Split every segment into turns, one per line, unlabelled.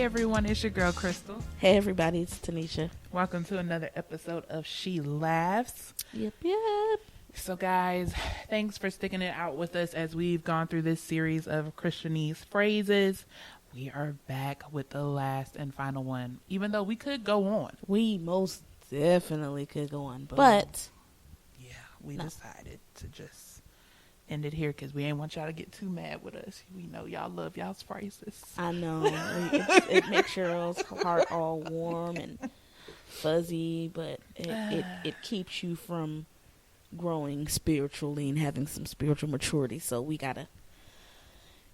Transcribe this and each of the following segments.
everyone, it's your girl Crystal.
Hey everybody, it's Tanisha.
Welcome to another episode of She Laughs.
Yep.
So guys, thanks for sticking it out with us as we've gone through this series of Christianese phrases. We are back with the last and final one, even though we could go on.
We most definitely could go on, but
yeah, we decided to just end it here because we ain't want y'all to get too mad with us. We know y'all love y'all's phrases.
I know it makes your heart all warm and fuzzy, but it keeps you from growing spiritually and having some spiritual maturity. So we gotta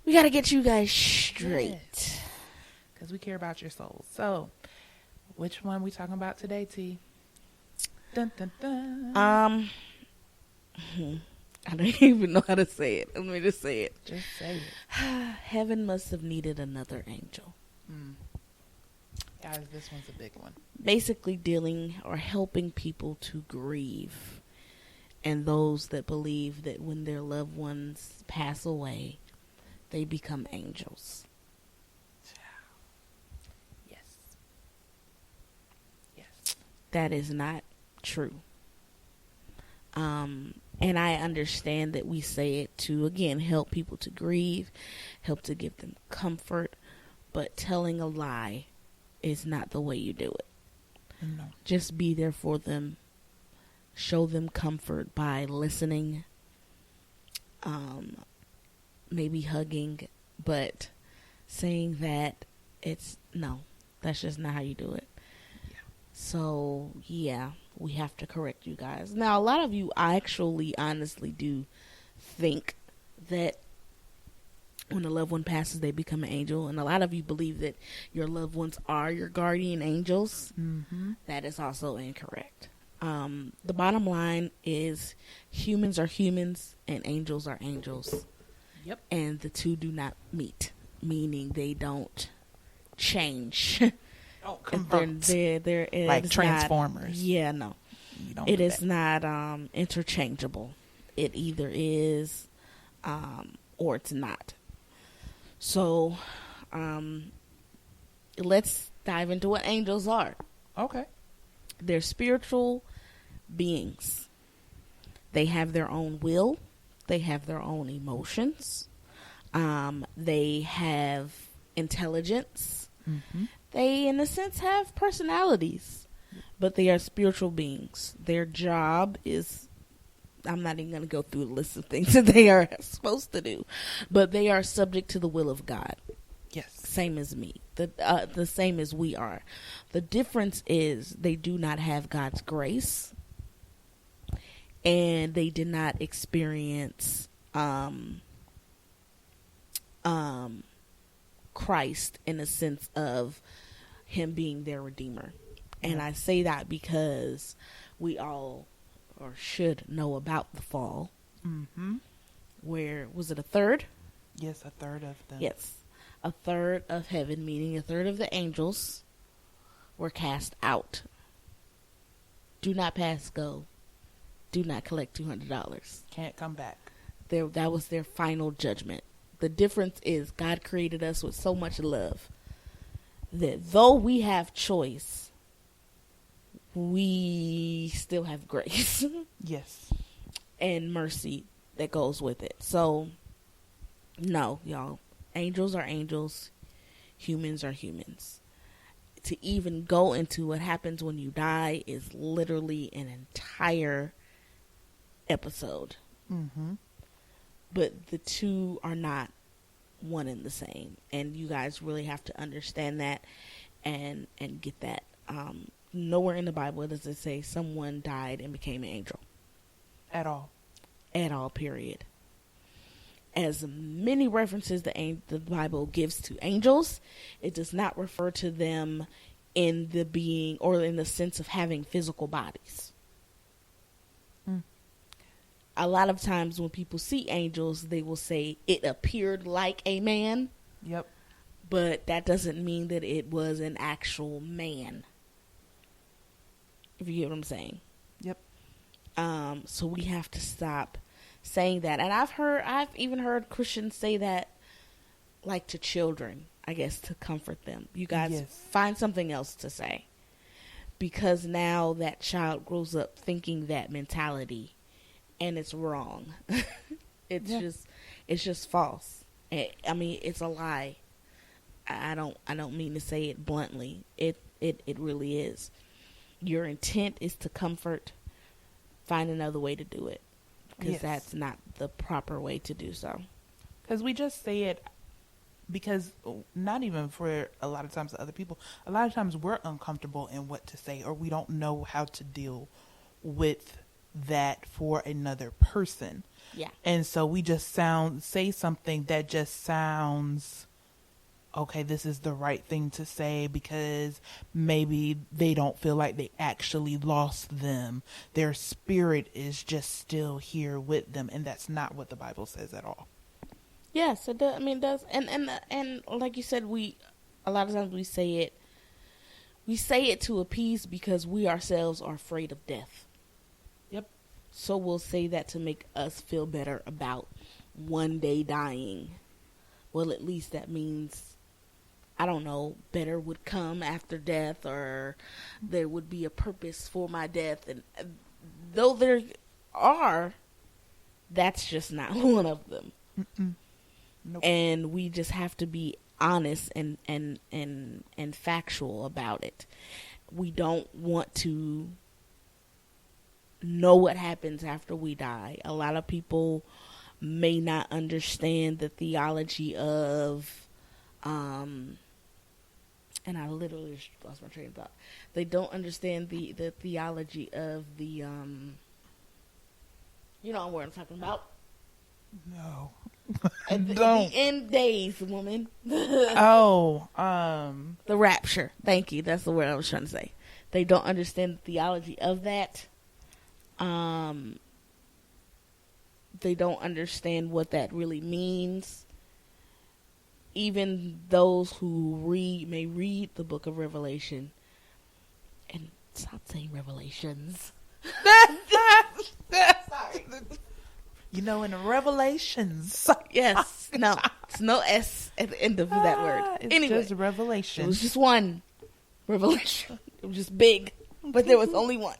get you guys straight
because we care about your souls. So, which one we talking about today, T? Dun, dun, dun.
I don't even know how to say it. Let me just say it.
Just say it.
Heaven must have needed another angel.
Guys, this one's a big one.
Basically dealing or helping people to grieve. And those that believe that when their loved ones pass away, they become angels.
Yes.
That is not true. And I understand that we say it to, again, help people to grieve, help to give them comfort, but telling a lie is not the way you do it.
No.
Just be there for them. Show them comfort by listening, maybe hugging, but saying that that's just not how you do it.
Yeah.
So, yeah, we have to correct you guys. Now, a lot of you actually honestly do think that when a loved one passes, they become an angel. And a lot of you believe that your loved ones are your guardian angels.
Mm-hmm.
That is also incorrect. The bottom line is humans are humans and angels are angels.
Yep.
And the two do not meet, meaning they don't change.
Don't convert.
There is
like Transformers.
No. It is not interchangeable. It either is or it's not. So let's dive into what angels are.
Okay.
They're spiritual beings. They have their own will. They have their own emotions. They have intelligence.
Mm-hmm.
They, in a sense, have personalities. But they are spiritual beings. Their job is, I'm not even going to go through the list of things that they are supposed to do. But they are subject to the will of God.
Yes.
Same as me. The same as we are. The difference is they do not have God's grace. And they did not experience Christ in a sense of him being their redeemer. And I say that because we all or should know about the fall.
Mm-hmm.
Where, was it a third?
Yes, a third of them.
Yes. A third of heaven, meaning a third of the angels, were cast out. Do not pass go. Do not collect $200.
Can't come back.
That was their final judgment. The difference is God created us with so much love that though we have choice, we still have grace.
Yes.
And mercy that goes with it. So, no, y'all. Angels are angels. Humans are humans. To even go into what happens when you die is literally an entire episode.
Mm-hmm.
But the two are not one and the same. And you guys really have to understand that and get that. Nowhere in the Bible does it say someone died and became an angel.
At all.
At all, period. As many references the Bible gives to angels, it does not refer to them in the being or in the sense of having physical bodies. A lot of times when people see angels, they will say it appeared like a man.
Yep.
But that doesn't mean that it was an actual man. If you get what I'm saying.
Yep.
So we have to stop saying that. And I've even heard Christians say that like to children. I guess, to comfort them. You guys
Yes.
find something else to say. Because now that child grows up thinking that mentality, and it's wrong. It's just false. I mean, it's a lie. I don't mean to say it bluntly. It really is. Your intent is to comfort. Find another way to do it, because that's not the proper way to do so.
Because we just say it because not even for a lot of times to other people. A lot of times we're uncomfortable in what to say, or we don't know how to deal with that for another person.
Yeah.
And so we just say something that just sounds, okay, this is the right thing to say, because maybe they don't feel like they actually lost them. Their spirit is just still here with them. And that's not what the Bible says at all.
Yes, it does. I mean, it does. And like you said, a lot of times we say it to appease because we ourselves are afraid of death.
Yep.
So we'll say that to make us feel better about one day dying. Well, at least that means, I don't know, better would come after death, or there would be a purpose for my death. And though there are, that's just not one of them.
Mm-mm. Nope.
And we just have to be honest and factual about it. We don't want to know what happens after we die. A lot of people may not understand the theology of, and I literally just lost my train of thought. They don't understand the theology of the, you know what I'm talking about.
No.
The end days, woman.
The
rapture. Thank you. That's the word I was trying to say. They don't understand the theology of that. They don't understand what that really means. Even those who may read the book of Revelation, and stop saying Revelations. Sorry.
You know, in the Revelations.
Yes. No. It's no S at the end of that word.
It's
Anyway,
just Revelation.
it was just one revelation. It was just big, but there was only one.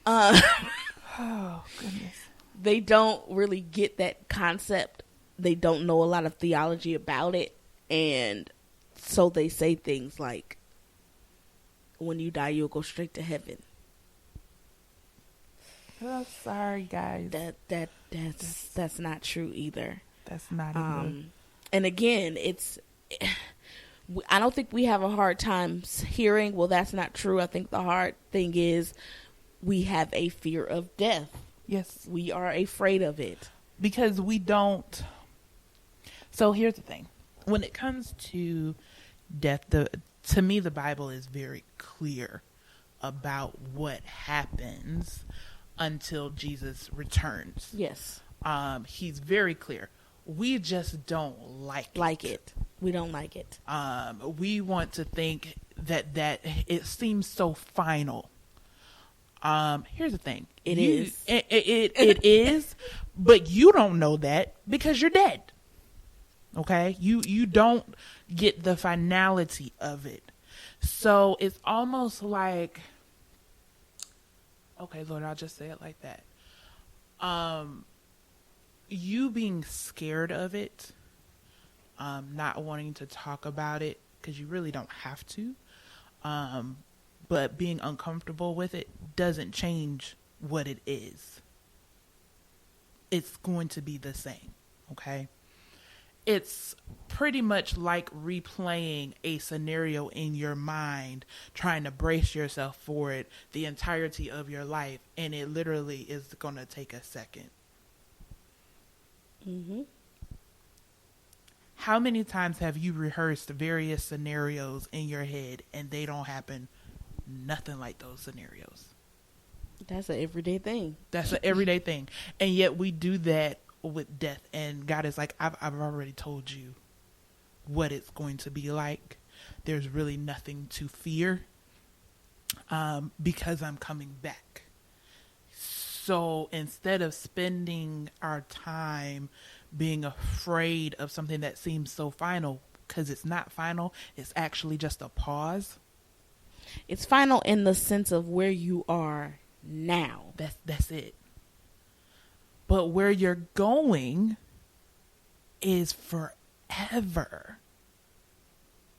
Oh, goodness.
They don't really get that concept. They don't know a lot of theology about it. And so they say things like, when you die, you'll go straight to heaven.
Oh, sorry, guys.
That's not true either.
That's not either.
And again, I don't think we have a hard time hearing, well, that's not true. I think the hard thing is we have a fear of death.
Yes.
We are afraid of it.
Because we don't. So here's the thing. When it comes to death, to me, the Bible is very clear about what happens until Jesus returns.
Yes.
He's very clear. We just don't like it.
We don't like it.
We want to think that it seems so final. Here's the thing.
It is.
It is, but you don't know that because you're dead. Okay? You don't get the finality of it. So it's almost like, okay, Lord, I'll just say it like that. You being scared of it, not wanting to talk about it because you really don't have to, but being uncomfortable with it doesn't change what it is. It's going to be the same, okay? It's pretty much like replaying a scenario in your mind, trying to brace yourself for it the entirety of your life, and it literally is going to take a second.
Mm-hmm.
How many times have you rehearsed various scenarios in your head and they don't happen nothing like those scenarios?
That's an everyday thing.
That's an everyday thing. And yet we do that with death, and God is like, I've already told you what it's going to be like. There's really nothing to fear because I'm coming back. So instead of spending our time being afraid of something that seems so final, because it's not final. It's actually just a pause.
It's final in the sense of where you are now.
That's it. But where you're going is forever.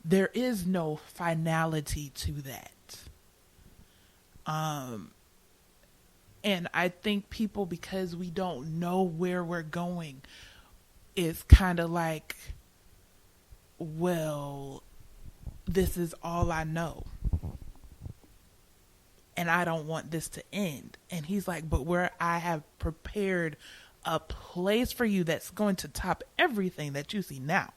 There is no finality to that. And I think people, because we don't know where we're going, is kind of like, well, this is all I know. And I don't want this to end. And he's like, but where I have prepared a place for you that's going to top everything that you see now.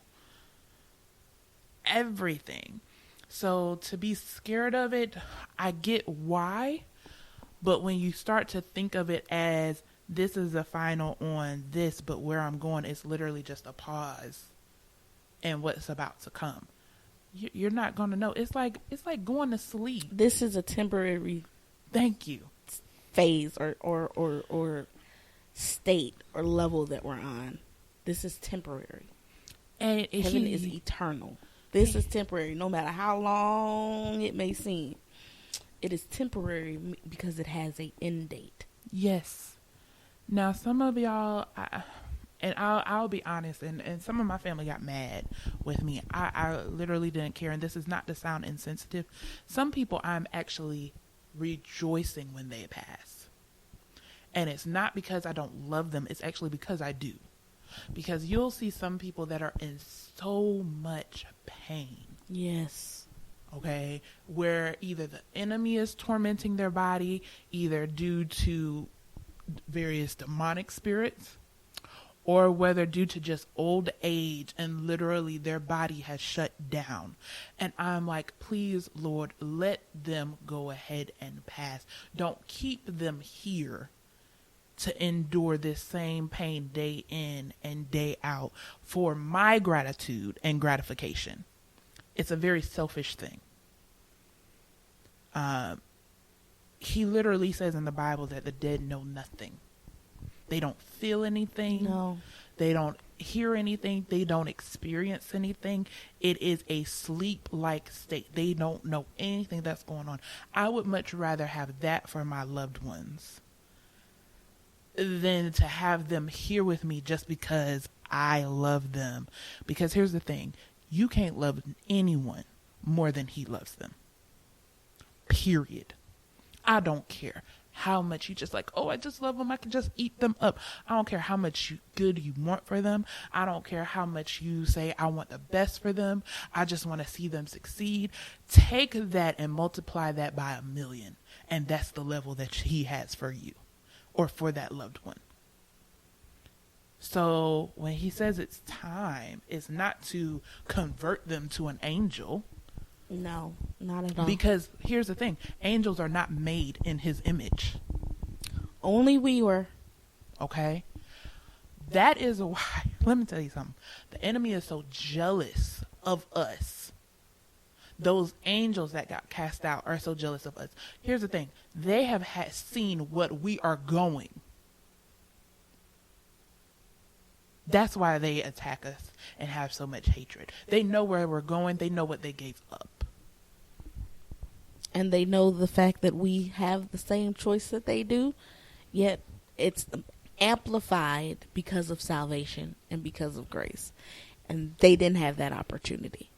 Everything. So to be scared of it, I get why. But when you start to think of it as this is the final on this, but where I'm going is literally just a pause and what's about to come. You're not going to know. It's like going to sleep.
This is a temporary
thank you
phase or state or level that we're on. This is temporary.
And
heaven is eternal. This is temporary, no matter how long it may seem. It is temporary because it has an end date.
Yes. Now, some of y'all, I'll be honest, and some of my family got mad with me. I literally didn't care, and this is not to sound insensitive. Some people I'm actually rejoicing when they pass. And it's not because I don't love them. It's actually because I do. Because you'll see some people that are in so much pain.
Yes.
Okay? Where either the enemy is tormenting their body, either due to various demonic spirits, or whether due to just old age and literally their body has shut down. And I'm like, please, Lord, let them go ahead and pass. Don't keep them here to endure this same pain day in and day out for my gratitude and gratification. It's a very selfish thing. He literally says in the Bible that the dead know nothing. They don't feel anything.
No.
They don't hear anything. They don't experience anything. It is a sleep-like state. They don't know anything that's going on. I would much rather have that for my loved ones than to have them here with me just because I love them. Because here's the thing. You can't love anyone more than he loves them. Period. I don't care how much you just like, oh, I just love them. I can just eat them up. I don't care how much good you want for them. I don't care how much you say, I want the best for them. I just want to see them succeed. Take that and multiply that by 1,000,000. And that's the level that he has for you or for that loved one. So when he says it's time, it's not to convert them to an angel.
No, not at all.
Because here's the thing. Angels are not made in his image.
Only we were.
Okay? That is why, let me tell you something. The enemy is so jealous of us. Those angels that got cast out are so jealous of us. Here's the thing. They have seen what we are going. That's why they attack us and have so much hatred. They know where we're going. They know what they gave up.
And they know the fact that we have the same choice that they do, yet it's amplified because of salvation and because of grace. And they didn't have that opportunity.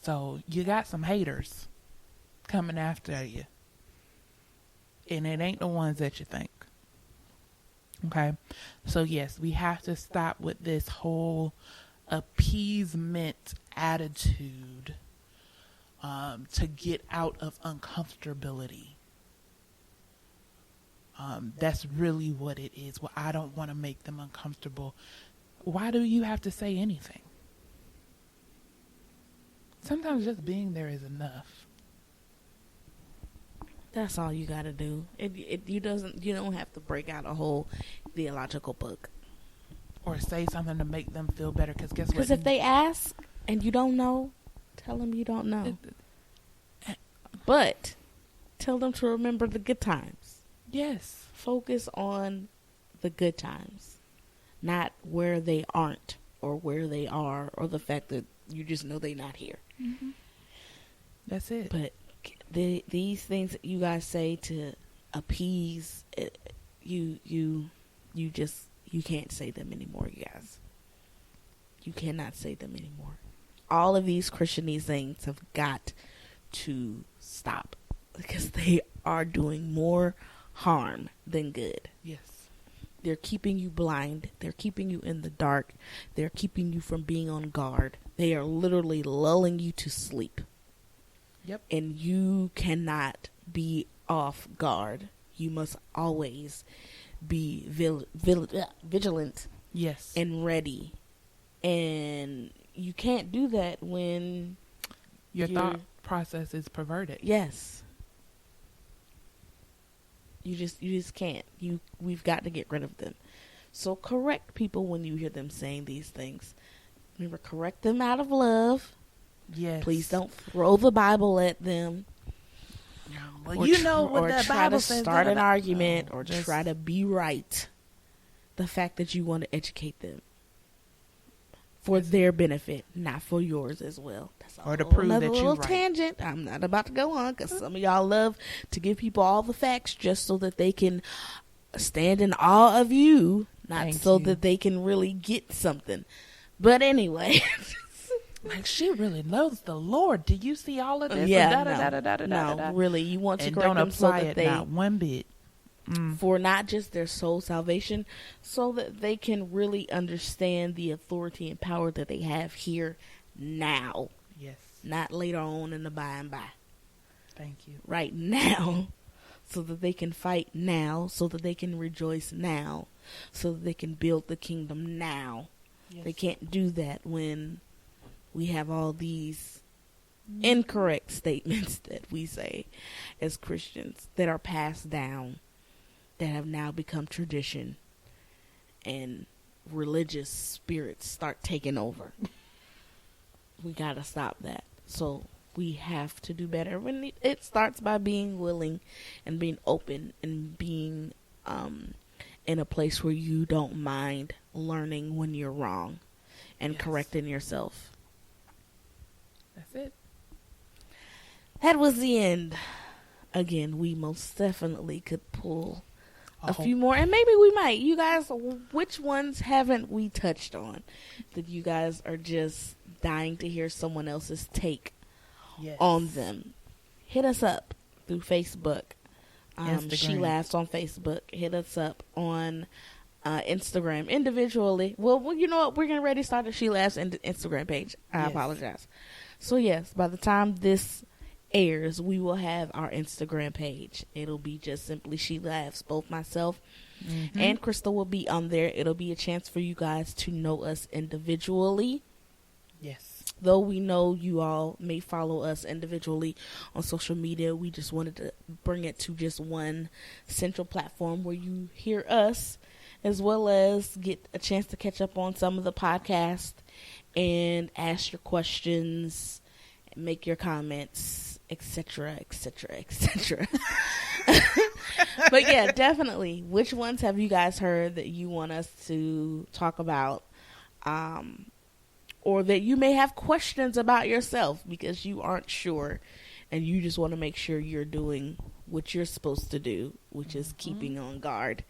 So you got some haters coming after you. And it ain't the ones that you think. Okay? So yes, we have to stop with this whole appeasement attitude to get out of uncomfortability. That's really what it is. Well, I don't want to make them uncomfortable. Why do you have to say anything? Sometimes just being there is enough.
That's all you got to do. You don't have to break out a whole theological book
or say something to make them feel better. Because guess what?
Because if they ask and you don't know, tell them you don't know. But tell them to remember the good times.
Yes.
Focus on the good times, not where they aren't or where they are, or the fact that you just know they're not here.
Mm-hmm. That's it.
But these things that you guys say to appease, you can't say them anymore, you guys. You cannot say them anymore. All of these Christianese things have got to stop, because they are doing more harm than good.
Yes.
They're keeping you blind. They're keeping you in the dark. They're keeping you from being on guard. They are literally lulling you to sleep.
Yep.
And you cannot be off guard. You must always be vigilant.
Yes.
And ready. And you can't do that when
your thought process is perverted.
Yes. You just can't. We've got to get rid of them. So correct people when you hear them saying these things. Remember, correct them out of love.
Yes.
Please don't throw the Bible at them.
Well, what the Bible says.
Or try to start an argument, or try to be right. The fact that you want to educate them for their benefit, not for yours as well. That's
or to prove that
you're
right.
Tangent. I'm not about to go on, because some of y'all love to give people all the facts just so that they can stand in awe of you, not that they can really get something. But anyway.
Like, she really knows the Lord. Do you see all of this?
No, really. You want to correct them so that they,
not one bit.
For not just their soul salvation, so that they can really understand the authority and power that they have here now.
Yes.
Not later on in the by and by.
Thank you.
Right now. So that they can fight now. So that they can rejoice now. So that they can build the kingdom now. Yes. They can't do that when we have all these incorrect statements that we say as Christians that are passed down, that have now become tradition, and religious spirits start taking over. We gotta stop that. So we have to do better. When it starts by being willing and being open and being in a place where you don't mind learning when you're wrong and correcting yourself.
That's it.
That was the end. Again, we most definitely could pull a few more, and maybe we might. You guys, which ones haven't we touched on that you guys are just dying to hear someone else's take on them? Hit us up through Facebook. She Laughs on Facebook. Hit us up on Instagram individually. Well, you know what? We're getting ready to start the She Laughs Instagram page. I apologize. So yes, by the time this airs, we will have our Instagram page. It'll be just simply She Laughs. Both myself and Crystal will be on there. It'll be a chance for you guys to know us individually.
Yes.
Though we know you all may follow us individually on social media, we just wanted to bring it to just one central platform where you hear us, as well as get a chance to catch up on some of the podcasts and ask your questions, make your comments, etc., etc., etc. But yeah, definitely. Which ones have you guys heard that you want us to talk about? Or that you may have questions about yourself because you aren't sure and you just want to make sure you're doing what you're supposed to do, which is keeping on guard,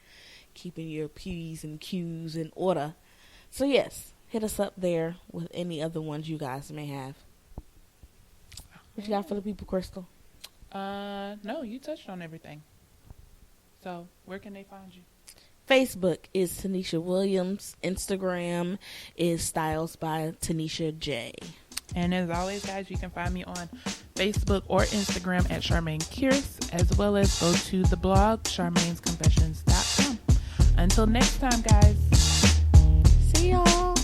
keeping your P's and Q's in order. So yes, hit us up there with any other ones you guys may have. What you got for the people, Crystal?
No, you touched on everything. So where can they find you?
Facebook is Tanisha Williams. Instagram is Styles by Tanisha J.
And as always, guys, you can find me on Facebook or Instagram at Charmaine Kierce, as well as go to the blog, charmainesconfessions.com. Until next time, guys.
See y'all.